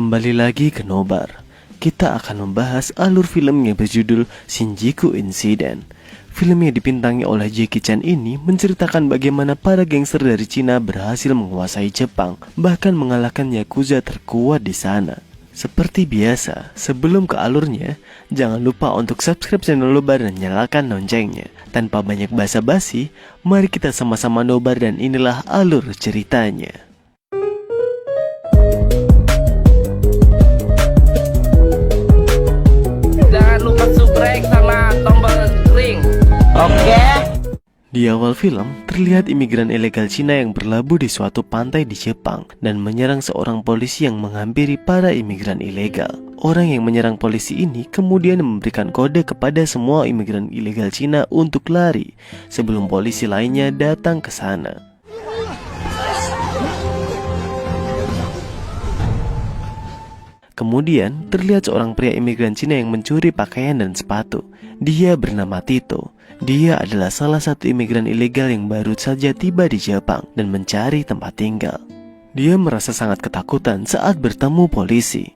Kembali lagi ke Nobar. Kita akan membahas alur film yang berjudul Shinjuku Incident. Film yang dibintangi oleh Jackie Chan ini menceritakan bagaimana para gangster dari Cina berhasil menguasai Jepang, bahkan mengalahkan Yakuza terkuat di sana. Seperti biasa, sebelum ke alurnya, jangan lupa untuk subscribe channel Nobar dan nyalakan loncengnya. Tanpa banyak basa-basi, mari kita sama-sama nobar dan inilah alur ceritanya. Jangan lupa subscribe sama tombol ring. Oke. Di awal film, terlihat imigran ilegal Cina yang berlabuh di suatu pantai di Jepang dan menyerang seorang polisi yang menghampiri para imigran ilegal. Orang yang menyerang polisi ini kemudian memberikan kode kepada semua imigran ilegal Cina untuk lari sebelum polisi lainnya datang ke sana. Kemudian, terlihat seorang pria imigran Cina yang mencuri pakaian dan sepatu. Dia bernama Tito. Dia adalah salah satu imigran ilegal yang baru saja tiba di Jepang dan mencari tempat tinggal. Dia merasa sangat ketakutan saat bertemu polisi.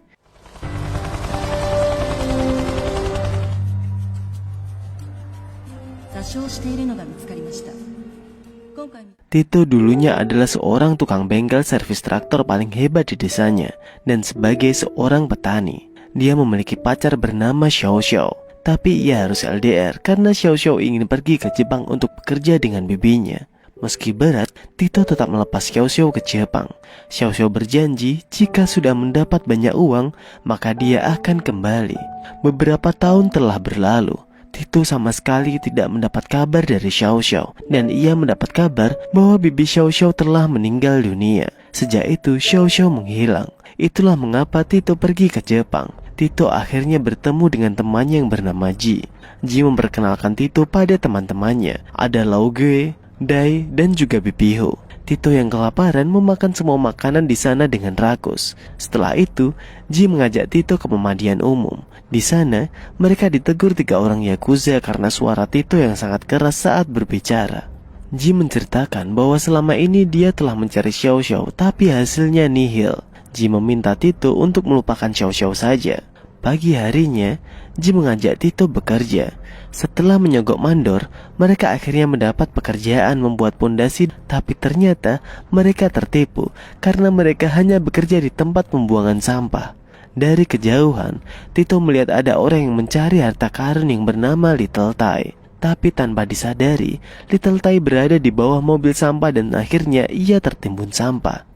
Tito dulunya adalah seorang tukang bengkel servis traktor paling hebat di desanya dan sebagai seorang petani. Dia memiliki pacar bernama Xiao Xiao. Tapi ia harus LDR karena Xiao Xiao ingin pergi ke Jepang untuk bekerja dengan bibinya. Meski berat, Tito tetap melepas Xiao Xiao ke Jepang. Xiao Xiao berjanji jika sudah mendapat banyak uang, maka dia akan kembali. Beberapa tahun telah berlalu. Tito sama sekali tidak mendapat kabar dari Xiao Xiao, dan ia mendapat kabar bahwa bibi Xiao Xiao telah meninggal dunia. Sejak itu Xiao Xiao menghilang. Itulah mengapa Tito pergi ke Jepang. Tito akhirnya bertemu dengan temannya yang bernama Ji. Ji memperkenalkan Tito pada teman-temannya. Ada Lauge, Dai, dan juga Bibiho. Tito yang kelaparan memakan semua makanan di sana dengan rakus. Setelah itu, Ji mengajak Tito ke pemandian umum. Di sana, mereka ditegur 3 orang Yakuza karena suara Tito yang sangat keras saat berbicara. Ji menceritakan bahwa selama ini dia telah mencari Xiao Xiao, tapi hasilnya nihil. Ji meminta Tito untuk melupakan Xiao Xiao saja. Pagi harinya, Ji mengajak Tito bekerja. Setelah menyogok mandor, mereka akhirnya mendapat pekerjaan membuat pondasi, tapi ternyata mereka tertipu karena mereka hanya bekerja di tempat pembuangan sampah. Dari kejauhan, Tito melihat ada orang yang mencari harta karun yang bernama Little Tai. Tapi tanpa disadari, Little Tai berada di bawah mobil sampah dan akhirnya ia tertimbun sampah.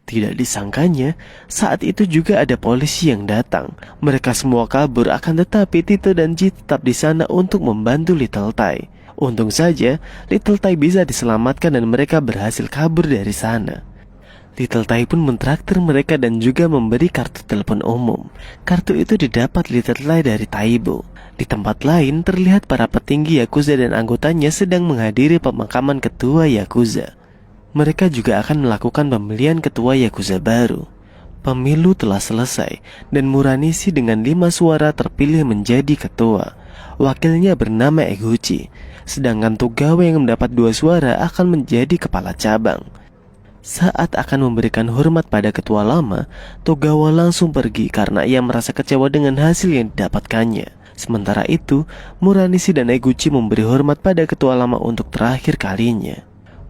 Tidak disangkanya, saat itu juga ada polisi yang datang. Mereka semua kabur, akan tetapi Tito dan Ji tetap di sana untuk membantu Little Tai. Untung saja, Little Tai bisa diselamatkan dan mereka berhasil kabur dari sana. Little Tai pun mentraktir mereka dan juga memberi kartu telepon umum. Kartu itu didapat Little Tai dari Taibo. Di tempat lain, terlihat para petinggi Yakuza dan anggotanya sedang menghadiri pemakaman ketua Yakuza. Mereka juga akan melakukan pemilihan ketua Yakuza baru. Pemilu telah selesai dan Muranishi dengan 5 suara terpilih menjadi ketua. Wakilnya bernama Eguchi. Sedangkan Togawa yang mendapat 2 suara akan menjadi kepala cabang. Saat akan memberikan hormat pada ketua lama, Togawa langsung pergi karena ia merasa kecewa dengan hasil yang didapatkannya. Sementara itu, Muranishi dan Eguchi memberi hormat pada ketua lama untuk terakhir kalinya.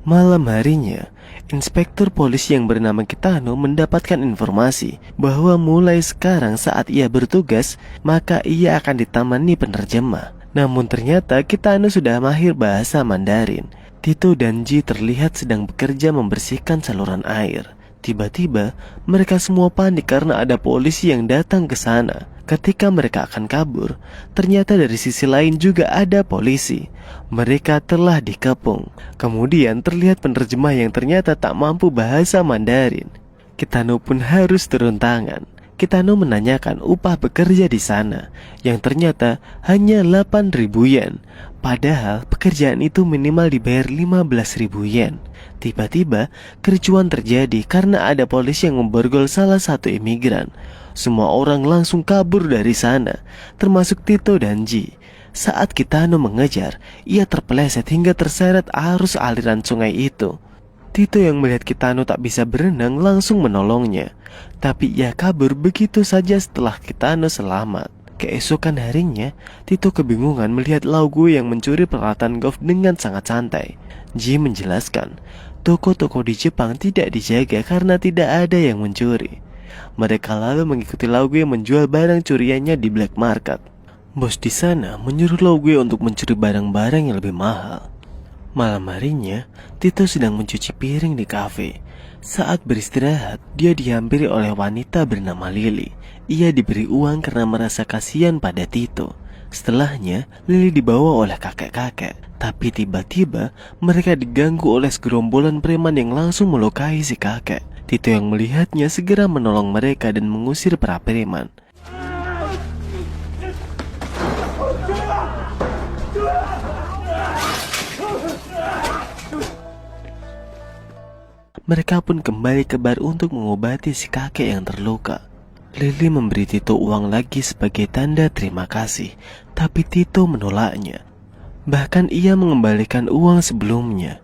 Malam harinya, inspektur polisi yang bernama Kitano mendapatkan informasi bahwa mulai sekarang saat ia bertugas, maka ia akan ditemani penerjemah. Namun ternyata Kitano sudah mahir bahasa Mandarin. Tito dan Ji terlihat sedang bekerja membersihkan saluran air. Tiba-tiba, mereka semua panik karena ada polisi yang datang ke sana. Ketika mereka akan kabur, ternyata dari sisi lain juga ada polisi. Mereka telah dikepung. Kemudian terlihat penerjemah yang ternyata tak mampu bahasa Mandarin. Kitano pun harus turun tangan. Kitano menanyakan upah bekerja di sana, yang ternyata hanya 8.000 yen. Padahal pekerjaan itu minimal dibayar 15.000 yen. Tiba-tiba kericuan terjadi karena ada polisi yang memborgol salah satu imigran. Semua orang langsung kabur dari sana, termasuk Tito dan Ji. Saat Kitano mengejar, ia terpeleset hingga terseret arus aliran sungai itu. Tito yang melihat Kitano tak bisa berenang langsung menolongnya. Tapi ia kabur begitu saja setelah Kitano selamat. Keesokan harinya, Tito kebingungan melihat Laugue yang mencuri peralatan golf dengan sangat santai. Ji menjelaskan, toko-toko di Jepang tidak dijaga karena tidak ada yang mencuri. Mereka lalu mengikuti Laugue yang menjual barang curiannya di black market. Bos di sana menyuruh Laugue untuk mencuri barang-barang yang lebih mahal. Malam harinya, Tito sedang mencuci piring di kafe. Saat beristirahat, dia dihampiri oleh wanita bernama Lily. Ia diberi uang karena merasa kasihan pada Tito. Setelahnya, Lily dibawa oleh kakek-kakek. Tapi tiba-tiba, mereka diganggu oleh segerombolan preman yang langsung melukai si kakek. Tito yang melihatnya segera menolong mereka dan mengusir para preman. Mereka pun kembali ke bar untuk mengobati si kakek yang terluka. Lily memberi Tito uang lagi sebagai tanda terima kasih, tapi Tito menolaknya. Bahkan ia mengembalikan uang sebelumnya.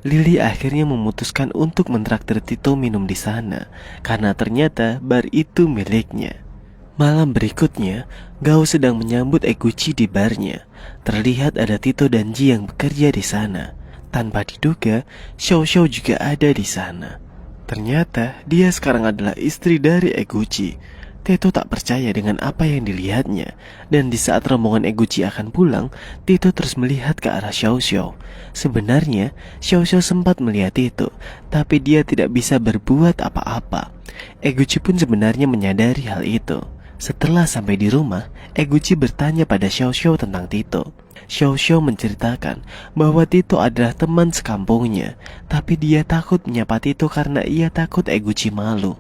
Lily akhirnya memutuskan untuk mentraktir Tito minum di sana, karena ternyata bar itu miliknya. Malam berikutnya, Gao sedang menyambut Eguchi di barnya. Terlihat ada Tito dan Ji yang bekerja di sana. Tanpa diduga, Xiao Xiao juga ada di sana. Ternyata dia sekarang adalah istri dari Eguchi. Tito tak percaya dengan apa yang dilihatnya. Dan di saat rombongan Eguchi akan pulang, Tito terus melihat ke arah Xiao Xiao. Sebenarnya, Xiao Xiao sempat melihat Tito, tapi dia tidak bisa berbuat apa-apa. Eguchi pun sebenarnya menyadari hal itu. Setelah sampai di rumah, Eguchi bertanya pada Xiao Xiao tentang Tito. Xiao Xiao menceritakan bahwa Tito adalah teman sekampungnya, tapi dia takut menyapa Tito karena ia takut Eguchi malu.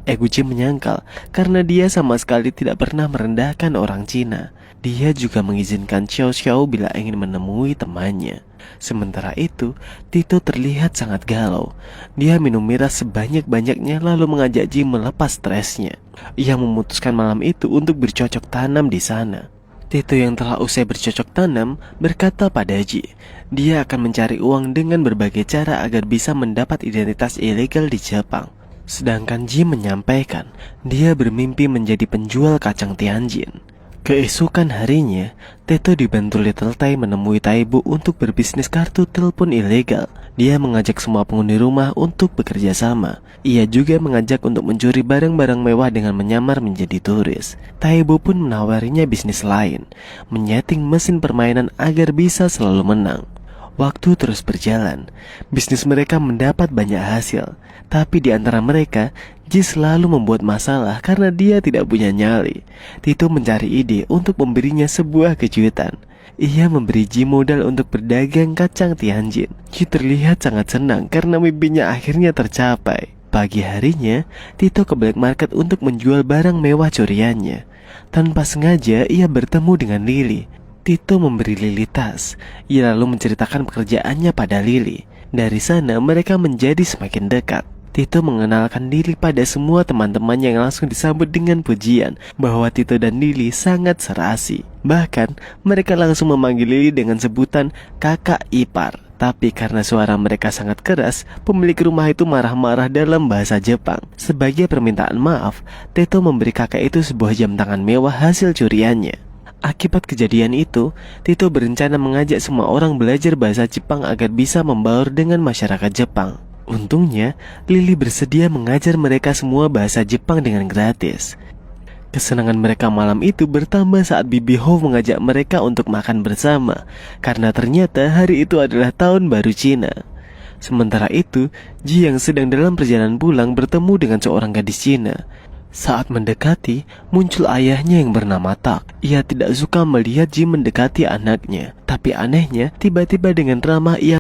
Eguchi menyangkal karena dia sama sekali tidak pernah merendahkan orang Cina. Dia juga mengizinkan Xiao Xiao bila ingin menemui temannya. Sementara itu, Tito terlihat sangat galau. Dia minum miras sebanyak-banyaknya lalu mengajak Ji melepas stresnya. Ia memutuskan malam itu untuk bercocok tanam di sana. Tito yang telah usai bercocok tanam berkata pada Ji, dia akan mencari uang dengan berbagai cara agar bisa mendapat identitas ilegal di Jepang. Sedangkan Ji menyampaikan dia bermimpi menjadi penjual kacang Tianjin. Keesokan harinya, Tito dibantu Little Tai menemui Taibu untuk berbisnis kartu telepon ilegal. Dia mengajak semua penghuni rumah untuk bekerja sama. Ia juga mengajak untuk mencuri barang-barang mewah dengan menyamar menjadi turis. Taibu pun menawarinya bisnis lain, menyeting mesin permainan agar bisa selalu menang. Waktu terus berjalan, bisnis mereka mendapat banyak hasil. Tapi di antara mereka, Ji selalu membuat masalah karena dia tidak punya nyali. Tito mencari ide untuk memberinya sebuah kejutan. Ia memberi Ji modal untuk berdagang kacang Tianjin. Ji terlihat sangat senang karena mimpinya akhirnya tercapai. Pagi harinya, Tito ke black market untuk menjual barang mewah curiannya. Tanpa sengaja, ia bertemu dengan Lily. Tito memberi Lily tas. Ia lalu menceritakan pekerjaannya pada Lily. Dari sana mereka menjadi semakin dekat. Tito mengenalkan Lily pada semua teman-temannya yang langsung disambut dengan pujian bahwa Tito dan Lily sangat serasi. Bahkan mereka langsung memanggil Lily dengan sebutan kakak ipar. Tapi karena suara mereka sangat keras, pemilik rumah itu marah-marah dalam bahasa Jepang. Sebagai permintaan maaf, Tito memberi kakak itu sebuah jam tangan mewah hasil curiannya. Akibat kejadian itu, Tito berencana mengajak semua orang belajar bahasa Jepang agar bisa membaur dengan masyarakat Jepang. Untungnya, Lily bersedia mengajar mereka semua bahasa Jepang dengan gratis. Kesenangan mereka malam itu bertambah saat Bibi Ho mengajak mereka untuk makan bersama, karena ternyata hari itu adalah tahun baru Cina. Sementara itu, Ji yang sedang dalam perjalanan pulang bertemu dengan seorang gadis Cina. Saat mendekati, muncul ayahnya yang bernama Tak. Ia tidak suka melihat Ji mendekati anaknya. Tapi anehnya, tiba-tiba dengan ramah ia